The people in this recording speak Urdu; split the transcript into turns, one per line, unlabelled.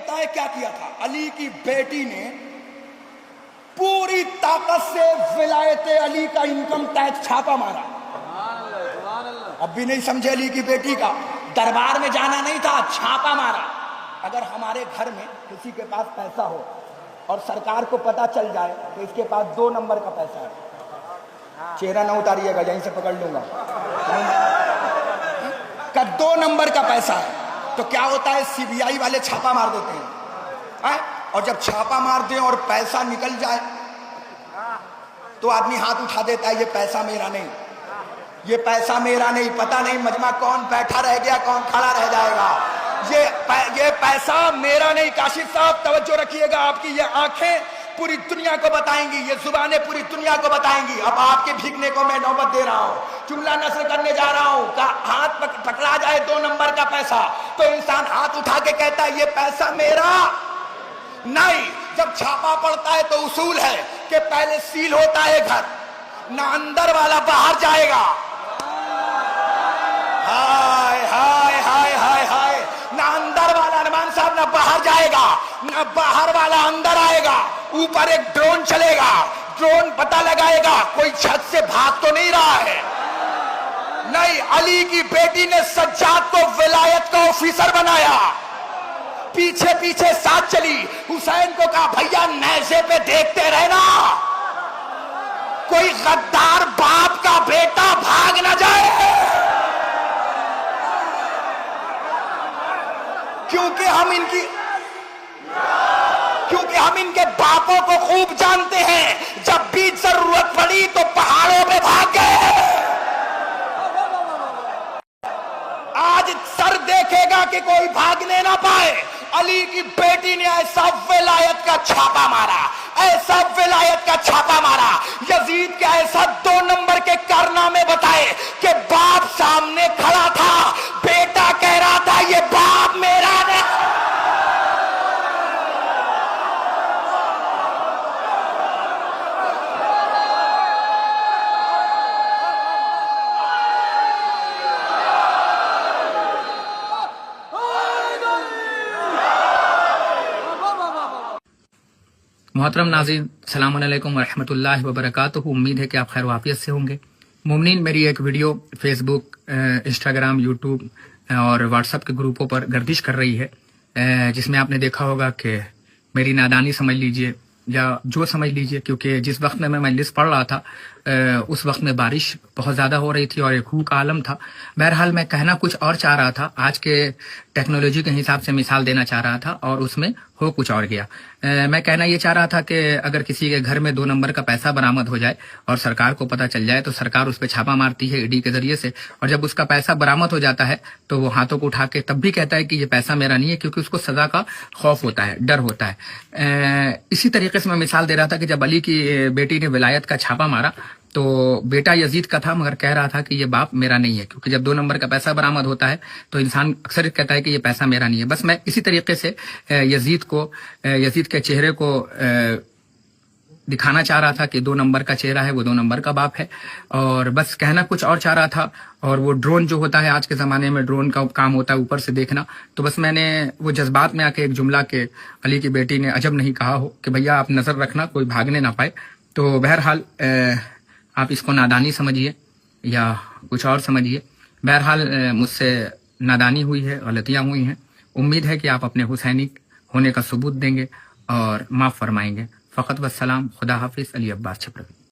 پتا ہے کیا کیا تھا؟ علی کی بیٹی نے پوری طاقت سے ولایت علی کا انکم ٹیکس چھاپا مارا. اب بھی نہیں سمجھے علی کی بیٹی کا؟ دربار میں جانا نہیں تھا، چھاپا مارا. اگر ہمارے گھر میں کسی کے پاس پیسہ ہو اور سرکار کو پتا چل جائے کہ اس کے پاس 2 نمبر کا پیسہ ہے، چہرہ نہ اتاریے گا، یہیں سے پکڑ لوں گا، کہ 2 نمبر کا پیسہ ہے، تو کیا ہوتا ہے؟ سی بی آئی والے چھاپا مار دیتے ہیں. اور جب چھاپا مار دیں اور پیسہ نکل جائے تو آدمی ہاتھ اٹھا دیتا ہے، یہ پیسہ میرا نہیں، یہ پیسہ میرا نہیں. پتہ نہیں مجمع کون بیٹھا رہ گیا، کون کھڑا رہ جائے گا. یہ پیسہ میرا نہیں. کاشف صاحب توجہ رکھیے گا، آپ کی یہ آنکھیں پوری دنیا کو بتائیں گی، یہ زبانیں پوری دنیا کو بتائیں گی. اب آپ کے بھیگنے کو میں نوبت دے رہا ہوں، جملہ نثر کرنے جا رہا ہوں. کہ ہاتھ پکڑا جائے 2 نمبر کا پیسہ تو انسان ہاتھ اٹھا کے کہتا ہے یہ پیسہ میرا نہیں. جب چھاپا پڑتا ہے تو اصول ہے کہ پہلے سیل ہوتا ہے گھر، نہ اندر والا باہر جائے گا. ہائے ہائے ہائے ہائے ہائے، نہ اندر والا نعمان صاحب نہ باہر جائے گا، نہ باہر والا اندر آئے گا. اوپر ایک ڈرون چلے گا، ڈرون پتہ لگائے گا کوئی چھت سے بھاگ تو نہیں رہا ہے. نہیں، علی کی بیٹی نے سجاد کو ولایت کا آفیسر بنایا، پیچھے پیچھے ساتھ چلی. حسین کو کہا بھیا نیزے پہ دیکھتے رہنا، کوئی غدار باپ کا بیٹا بھاگ نہ جائے، کیونکہ ہم ان کے باپوں کو خوب جانتے ہیں. جب بھی ضرورت پڑی تو پہاڑوں پہ بھاگ گئے. آج سر دیکھے گا کہ کوئی بھاگنے نہ پائے. علی کی بیٹی نے ایسا ولایت کا چھاپا مارا، ایسا ولایت کا چھاپا مارا. یزید کے ایسا 2 نمبر کے کارنامے بتائے کہ باپ سامنے کھڑا تھا، بیٹا کہہ رہا تھا یہ باپ میرا نہیں.
محترم ناظرین، السلام علیکم ورحمۃ اللہ وبرکاتہ. امید ہے کہ آپ خیر و عافیت سے ہوں گے. مومنین، میری ایک ویڈیو فیس بک، انسٹاگرام، یوٹیوب اور واٹس ایپ کے گروپوں پر گردش کر رہی ہے، جس میں آپ نے دیکھا ہوگا کہ میری نادانی سمجھ لیجئے یا جو سمجھ لیجئے، کیونکہ جس وقت میں مجلس پڑھ رہا تھا اس وقت میں بارش بہت زیادہ ہو رہی تھی اور ایک ہوک عالم تھا. بہرحال میں کہنا کچھ اور چاہ رہا تھا، آج کے ٹیکنالوجی کے حساب سے مثال دینا چاہ رہا تھا اور اس میں ہو کچھ اور گیا. میں کہنا یہ چاہ رہا تھا کہ اگر کسی کے گھر میں 2 نمبر کا پیسہ برآمد ہو جائے اور سرکار کو پتہ چل جائے تو سرکار اس پہ چھاپا مارتی ہے ای ڈی کے ذریعے سے، اور جب اس کا پیسہ برآمد ہو جاتا ہے تو وہ ہاتھوں کو اٹھا کے تب بھی کہتا ہے کہ یہ پیسہ میرا نہیں ہے، کیونکہ اس کو سزا کا خوف ہوتا ہے، ڈر ہوتا ہے. اسی طریقے سے میں مثال دے رہا تھا کہ جب علی کی بیٹی نے ولایت کا چھاپا مارا تو بیٹا یزید کا تھا، مگر کہہ رہا تھا کہ یہ باپ میرا نہیں ہے، کیونکہ جب 2 نمبر کا پیسہ برآمد ہوتا ہے تو انسان اکثر کہتا ہے کہ یہ پیسہ میرا نہیں ہے. بس میں اسی طریقے سے یزید کے چہرے کو دکھانا چاہ رہا تھا کہ 2 نمبر کا چہرہ ہے، وہ 2 نمبر کا باپ ہے. اور بس کہنا کچھ اور چاہ رہا تھا. اور وہ ڈرون جو ہوتا ہے آج کے زمانے میں، ڈرون کا کام ہوتا ہے اوپر سے دیکھنا، تو بس میں نے وہ جذبات میں آ کے ایک جملہ کہ علی کی بیٹی نے عجب نہیں کہا ہو کہ بھیا آپ نظر رکھنا کوئی بھاگنے نہ پائے. تو بہرحال آپ اس کو نادانی سمجھیے یا کچھ اور سمجھیے. بہرحال مجھ سے نادانی ہوئی ہے، غلطیاں ہوئی ہیں. امید ہے کہ آپ اپنے حسینی ہونے کا ثبوت دیں گے اور معاف فرمائیں گے. فقط والسلام. خدا حافظ. علی عباس چھپرکی.